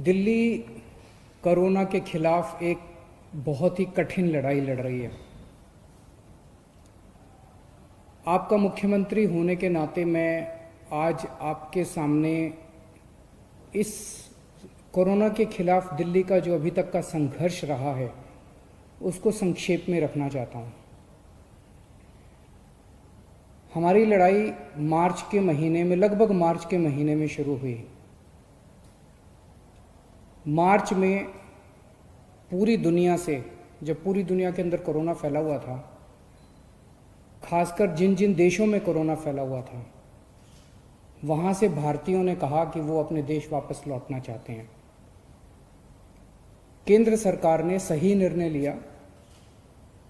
Delhi corona के खिलाफ एक बहुत ही कठिन लड़ाई लड़ रही है। आपका मुख्यमंत्री होने के नाते मैं आज आपके सामने इस कोरोना के खिलाफ दिल्ली का जो अभी तक का संघर्ष रहा है उसको संक्षेप में रखना चाहता हूँ। हमारी लड़ाई मार्च के महीने में, लगभग मार्च के महीने में शुरू हुई। मार्च में पूरी दुनिया से, जब पूरी दुनिया के अंदर कोरोना फैला हुआ था, खासकर जिन जिन देशों में कोरोना फैला हुआ था, वहाँ से भारतीयों ने कहा कि वो अपने देश वापस लौटना चाहते हैं। केंद्र सरकार ने सही निर्णय लिया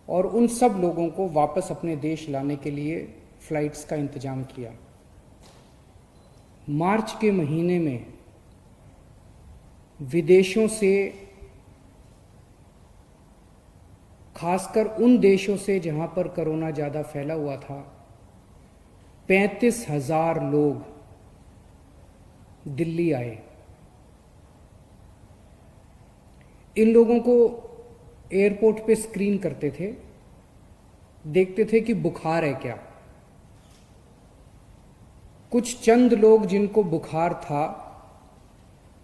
और उन सब लोगों को वापस अपने देश लाने के लिए फ्लाइट्स का इंतजाम किया। मार्च के महीने में विदेशों से, खासकर उन देशों से जहां पर कोरोना ज़्यादा फैला हुआ था, 35,000 लोग दिल्ली आए। इन लोगों को एयरपोर्ट पे स्क्रीन करते थे, देखते थे कि बुखार है क्या। कुछ चंद लोग जिनको बुखार था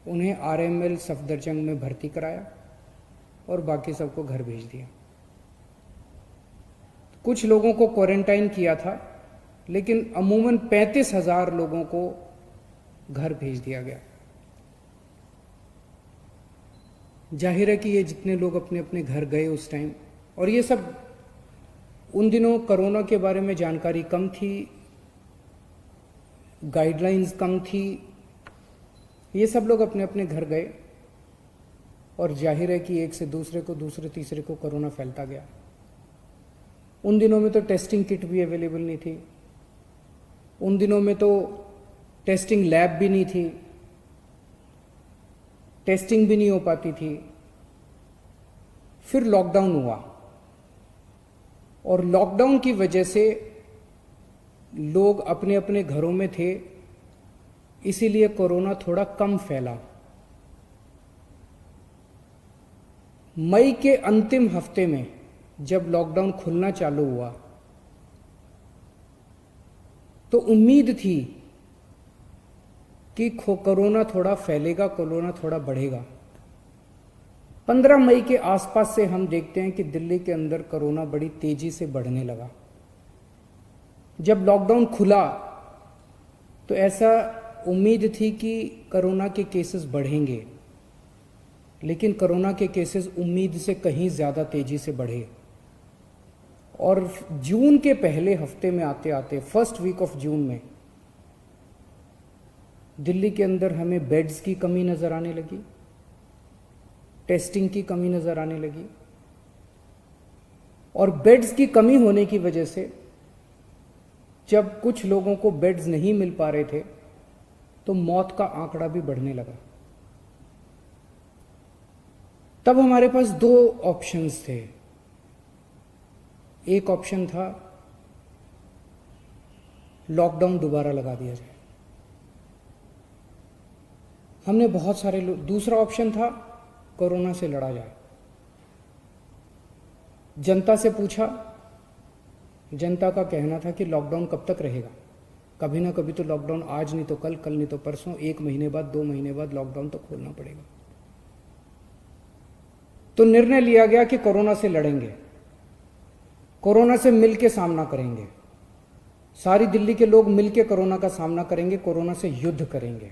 उन्हें आरएमएल सफदरजंग में भर्ती कराया और बाकी सबको घर भेज दिया। कुछ लोगों को क्वारंटाइन किया था, लेकिन अमूमन 35,000 लोगों को घर भेज दिया गया। जाहिर है कि ये जितने लोग अपने अपने घर गए उस टाइम, और ये सब उन दिनों कोरोना के बारे में जानकारी कम थी, गाइडलाइंस कम थी, ये सब लोग अपने अपने घर गए और जाहिर है कि एक से दूसरे को, दूसरे तीसरे को कोरोना फैलता गया। उन दिनों में तो टेस्टिंग किट भी अवेलेबल नहीं थी, उन दिनों में तो टेस्टिंग लैब भी नहीं थी, टेस्टिंग भी नहीं हो पाती थी। फिर लॉकडाउन हुआ और लॉकडाउन की वजह से लोग अपने अपने घरों में थे, इसीलिए कोरोना थोड़ा कम फैला। मई के अंतिम हफ्ते में जब लॉकडाउन खुलना चालू हुआ तो उम्मीद थी कि कोरोना थोड़ा फैलेगा, कोरोना थोड़ा बढ़ेगा। 15 मई के आसपास से हम देखते हैं कि दिल्ली के अंदर कोरोना बड़ी तेजी से बढ़ने लगा। जब लॉकडाउन खुला तो ऐसा उम्मीद थी कि कोरोना के केसेस बढ़ेंगे, लेकिन कोरोना के केसेस उम्मीद से कहीं ज़्यादा तेजी से बढ़े और जून के पहले हफ्ते में आते आते, फर्स्ट वीक ऑफ जून में, दिल्ली के अंदर हमें बेड्स की कमी नज़र आने लगी, टेस्टिंग की कमी नज़र आने लगी। और बेड्स की कमी होने की वजह से जब कुछ लोगों को बेड्स नहीं मिल पा रहे थे तो मौत का आंकड़ा भी बढ़ने लगा। तब हमारे पास 2 ऑप्शंस थे। एक ऑप्शन था लॉकडाउन दोबारा लगा दिया जाए, हमने बहुत सारे लोग। दूसरा ऑप्शन था कोरोना से लड़ा जाए। जनता से पूछा, जनता का कहना था कि लॉकडाउन कब तक रहेगा, कभी ना कभी तो लॉकडाउन, आज नहीं तो कल, कल नहीं तो परसों, 1 महीने बाद, 2 महीने बाद लॉकडाउन तो खोलना पड़ेगा। तो निर्णय लिया गया कि कोरोना से लड़ेंगे, कोरोना से मिलकर सामना करेंगे, सारी दिल्ली के लोग मिलकर कोरोना का सामना करेंगे, कोरोना से युद्ध करेंगे।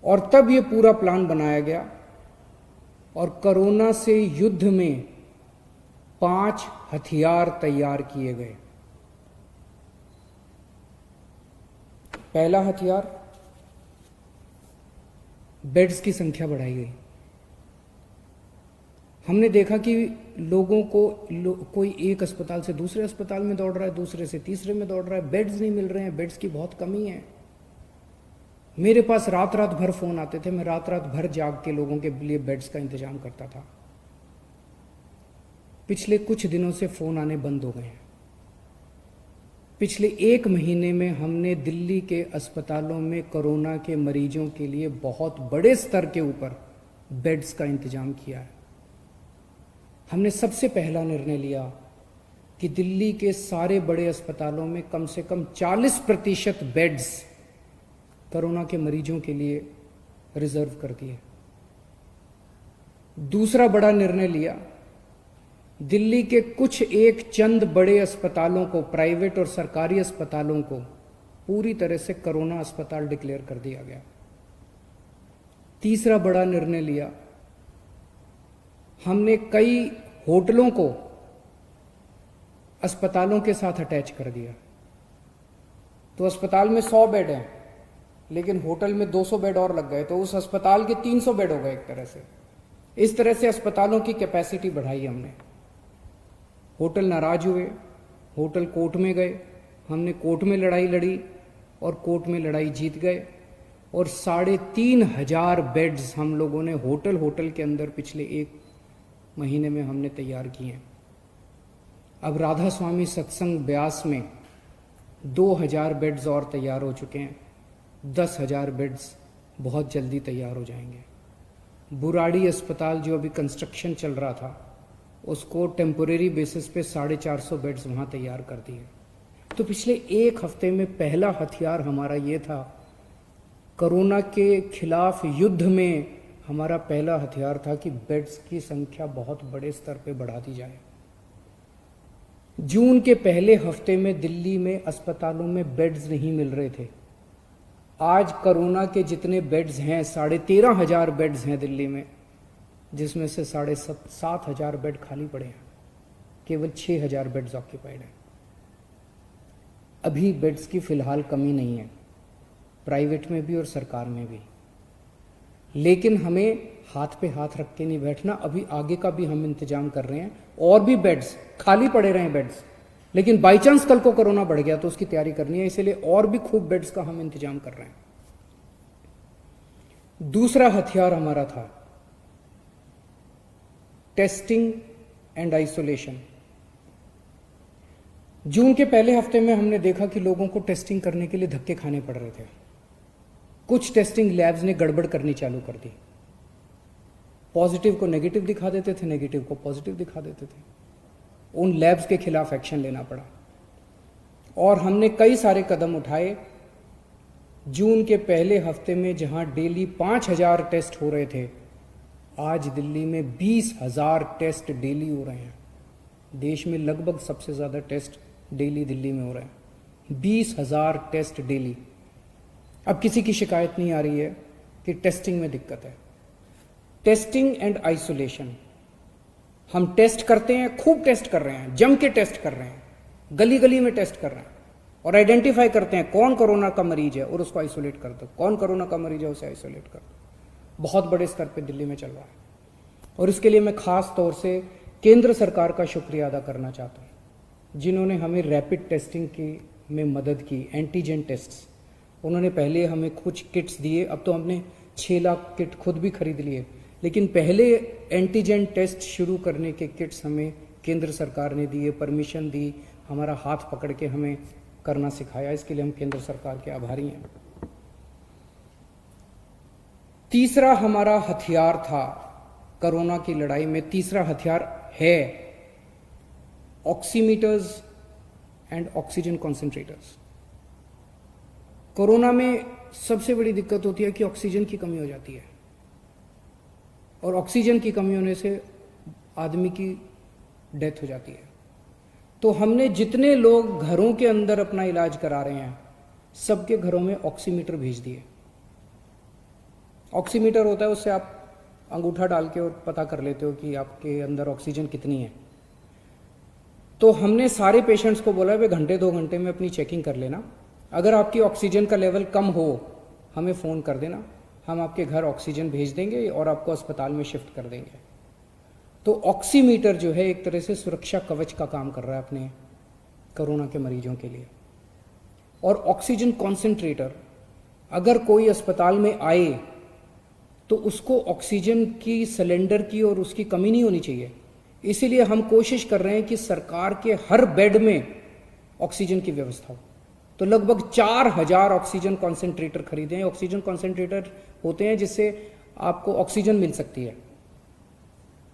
और तब ये पूरा प्लान बनाया गया और कोरोना से युद्ध में 5 हथियार तैयार किए गए। पहला हथियार, बेड्स की संख्या बढ़ाई गई। हमने देखा कि लोगों को कोई एक अस्पताल से दूसरे अस्पताल में दौड़ रहा है, दूसरे से तीसरे में दौड़ रहा है, बेड्स नहीं मिल रहे हैं, बेड्स की बहुत कमी है। मेरे पास रात रात भर फोन आते थे, मैं रात रात भर जाग के लोगों के लिए बेड्स का इंतजाम करता था। पिछले कुछ दिनों से फोन आने बंद हो गए हैं। पिछले 1 महीने में हमने दिल्ली के अस्पतालों में कोरोना के मरीजों के लिए बहुत बड़े स्तर के ऊपर बेड्स का इंतजाम किया है। हमने सबसे पहला निर्णय लिया कि दिल्ली के सारे बड़े अस्पतालों में कम से कम 40% बेड्स कोरोना के मरीजों के लिए रिजर्व कर दिए। दूसरा बड़ा निर्णय लिया, दिल्ली के कुछ एक चंद बड़े अस्पतालों को, प्राइवेट और सरकारी अस्पतालों को पूरी तरह से कोरोना अस्पताल डिक्लेयर कर दिया गया। तीसरा बड़ा निर्णय लिया, हमने कई होटलों को अस्पतालों के साथ अटैच कर दिया। तो अस्पताल में 100 बेड हैं, लेकिन होटल में 200 बेड और लग गए, तो उस अस्पताल के 300 बेड हो गए एक तरह से। इस तरह से अस्पतालों की कैपेसिटी बढ़ाई हमने। होटल नाराज हुए, होटल कोर्ट में गए, हमने कोर्ट में लड़ाई लड़ी और कोर्ट में लड़ाई जीत गए, और 3,500 बेड्स हम लोगों ने होटल के अंदर पिछले 1 महीने में हमने तैयार किए हैं। अब राधा स्वामी सत्संग ब्यास में 2,000 बेड्स और तैयार हो चुके हैं। 10,000 बेड्स बहुत जल्दी तैयार हो जाएंगे। बुराड़ी अस्पताल जो अभी कंस्ट्रक्शन चल रहा था, उसको टेम्पोरेरी बेसिस पे 450 बेड्स वहाँ तैयार कर दिए। तो पिछले 1 हफ्ते में पहला हथियार हमारा ये था, कोरोना के खिलाफ युद्ध में हमारा पहला हथियार था कि बेड्स की संख्या बहुत बड़े स्तर पे बढ़ा दी जाए। जून के पहले हफ्ते में दिल्ली में अस्पतालों में बेड्स नहीं मिल रहे थे। आज कोरोना के जितने बेड्स हैं, 13,500 बेड्स हैं दिल्ली में, जिसमें से 7,500 बेड खाली पड़े हैं। केवल 6,000 बेड्स ऑक्यूपाइड हैं। अभी बेड्स की फिलहाल कमी नहीं है, प्राइवेट में भी और सरकार में भी। लेकिन हमें हाथ पे हाथ रख के नहीं बैठना। अभी आगे का भी हम इंतजाम कर रहे हैं, और भी बेड्स खाली पड़े रहे बेड्स, लेकिन बाई चांस कल को कोरोना बढ़ गया तो उसकी तैयारी करनी है, इसलिए और भी खूब बेड्स का हम इंतजाम कर रहे हैं। दूसरा हथियार हमारा था टेस्टिंग एंड आइसोलेशन। जून के पहले हफ्ते में हमने देखा कि लोगों को टेस्टिंग करने के लिए धक्के खाने पड़ रहे थे। कुछ टेस्टिंग लैब्स ने गड़बड़ करनी चालू कर दी। पॉजिटिव को नेगेटिव दिखा देते थे, नेगेटिव को पॉजिटिव दिखा देते थे। उन लैब्स के खिलाफ एक्शन लेना पड़ा और हमने कई सारे कदम उठाए। जून के पहले हफ्ते में जहां डेली 5,000 टेस्ट हो रहे थे, आज दिल्ली में 20,000 टेस्ट डेली हो रहे हैं। देश में लगभग सबसे ज़्यादा टेस्ट डेली दिल्ली में हो रहे हैं। 20,000 टेस्ट डेली। अब किसी की शिकायत नहीं आ रही है कि टेस्टिंग में दिक्कत है। टेस्टिंग एंड आइसोलेशन, हम टेस्ट करते हैं, खूब टेस्ट कर रहे हैं, जम के टेस्ट कर रहे हैं, गली गली में टेस्ट कर रहे हैं और आइडेंटिफाई करते हैं कौन कोरोना का मरीज है और उसको आइसोलेट कर दो, कौन कोरोना का मरीज है उसे आइसोलेट कर दो। बहुत बड़े स्तर पे दिल्ली में चल रहा है और इसके लिए मैं खास तौर से केंद्र सरकार का शुक्रिया अदा करना चाहता हूँ, जिन्होंने हमें रैपिड टेस्टिंग की में मदद की। एंटीजन टेस्ट्स उन्होंने पहले हमें कुछ किट्स दिए, अब तो हमने 6 लाख किट खुद भी खरीद लिए, लेकिन पहले एंटीजन टेस्ट शुरू करने के किट्स हमें केंद्र सरकार ने दिए, परमिशन दी, हमारा हाथ पकड़ के हमें करना सिखाया। इसके लिए हम केंद्र सरकार के आभारी हैं। तीसरा हमारा हथियार था कोरोना की लड़ाई में, तीसरा हथियार है oximeters and oxygen concentrators. Corona में सबसे बड़ी दिक्कत होती है कि ऑक्सीजन की कमी हो जाती है और ऑक्सीजन की कमी होने से आदमी की डेथ हो जाती है। तो हमने जितने लोग घरों के अंदर अपना इलाज करा रहे हैं, सबके घरों में ऑक्सीमीटर भेज दिए। ऑक्सीमीटर होता है, उससे आप अंगूठा डाल के और पता कर लेते हो कि आपके अंदर ऑक्सीजन कितनी है। तो हमने सारे पेशेंट्स को बोला वे घंटे 2 घंटे में अपनी चेकिंग कर लेना, अगर आपकी ऑक्सीजन का लेवल कम हो हमें फ़ोन कर देना, हम आपके घर ऑक्सीजन भेज देंगे और आपको अस्पताल में शिफ्ट कर देंगे। तो ऑक्सीमीटर जो है एक तरह से सुरक्षा कवच का काम कर रहा है अपने कोरोना के मरीजों के लिए। और ऑक्सीजन कॉन्सेंट्रेटर, अगर कोई अस्पताल में आए तो उसको ऑक्सीजन की सिलेंडर की और उसकी कमी नहीं होनी चाहिए। इसीलिए हम कोशिश कर रहे हैं कि सरकार के हर बेड में ऑक्सीजन की व्यवस्था हो। तो लगभग 4000 ऑक्सीजन कॉन्सेंट्रेटर खरीदे हैं। ऑक्सीजन कॉन्सेंट्रेटर होते हैं जिससे आपको ऑक्सीजन मिल सकती है।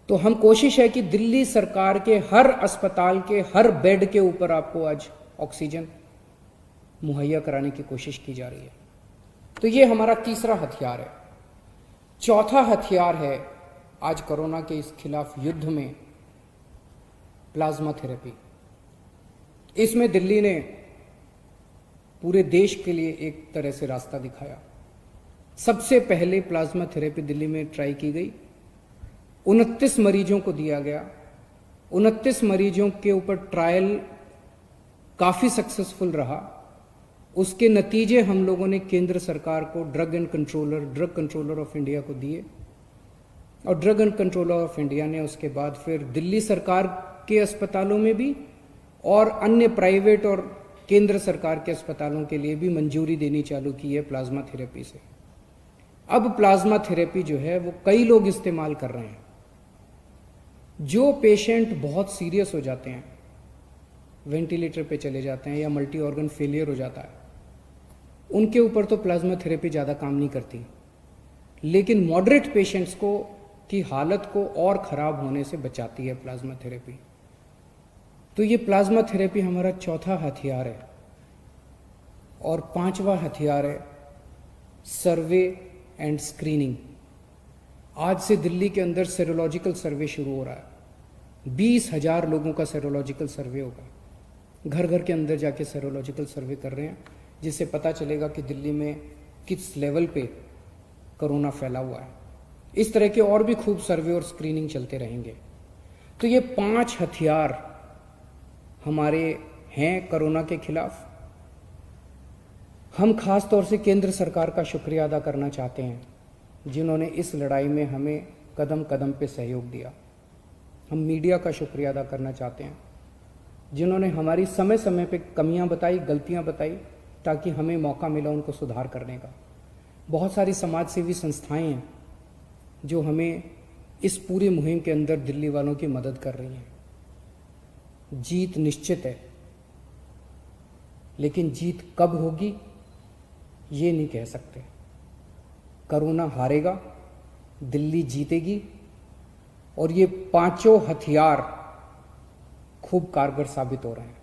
तो हम कोशिश है कि दिल्ली सरकार के हर अस्पताल के हर बेड के ऊपर आपको आज ऑक्सीजन मुहैया कराने की कोशिश की जा रही है। तो ये हमारा तीसरा हथियार है। चौथा हथियार है आज कोरोना के इस खिलाफ युद्ध में प्लाज्मा थेरेपी। इसमें दिल्ली ने पूरे देश के लिए एक तरह से रास्ता दिखाया। सबसे पहले प्लाज्मा थेरेपी दिल्ली में ट्राई की गई, 29 मरीजों को दिया गया। 29 मरीजों के ऊपर ट्रायल काफी सक्सेसफुल रहा। उसके नतीजे हम लोगों ने केंद्र सरकार को ड्रग कंट्रोलर ऑफ इंडिया को दिए और drug and controller of India ने उसके बाद फिर दिल्ली सरकार के अस्पतालों में भी और अन्य प्राइवेट और केंद्र सरकार के अस्पतालों के लिए भी मंजूरी देनी चालू की है प्लाज्मा थेरेपी से। अब प्लाज्मा थेरेपी जो है वो कई लोग इस्तेमाल कर रहे हैं। जो पेशेंट बहुत सीरियस हो जाते हैं, वेंटिलेटर पे चले जाते हैं या मल्टी ऑर्गन फेलियर हो जाता है, उनके ऊपर तो प्लाज्मा थेरेपी ज़्यादा काम नहीं करती, लेकिन मॉडरेट पेशेंट्स को की हालत को और ख़राब होने से बचाती है प्लाज्मा थेरेपी। तो ये प्लाज्मा थेरेपी हमारा चौथा हथियार है। और पांचवा हथियार है सर्वे एंड स्क्रीनिंग। आज से दिल्ली के अंदर सेरोलॉजिकल सर्वे शुरू हो रहा है। 20,000 लोगों का सेरोलॉजिकल सर्वे होगा। घर घर के अंदर जाके सेरोलॉजिकल सर्वे कर रहे हैं, जिससे पता चलेगा कि दिल्ली में किस लेवल पे कोरोना फैला हुआ है। इस तरह के और भी खूब सर्वे और स्क्रीनिंग चलते रहेंगे। तो ये 5 हथियार हमारे हैं कोरोना के खिलाफ। हम खास तौर से केंद्र सरकार का शुक्रिया अदा करना चाहते हैं, जिन्होंने इस लड़ाई में हमें कदम कदम पे सहयोग दिया। हम मीडिया का शुक्रिया अदा करना चाहते हैं, जिन्होंने हमारी समय समय पे कमियां बताई, गलतियां बताई, ताकि हमें मौका मिला उनको सुधार करने का। बहुत सारी समाज सेवी संस्थाएं हैं जो हमें इस पूरी मुहिम के अंदर दिल्ली वालों की मदद कर रही हैं। जीत निश्चित है, लेकिन जीत कब होगी ये नहीं कह सकते। कोरोना हारेगा, दिल्ली जीतेगी, और ये 5 हथियार खूब कारगर साबित हो रहे हैं।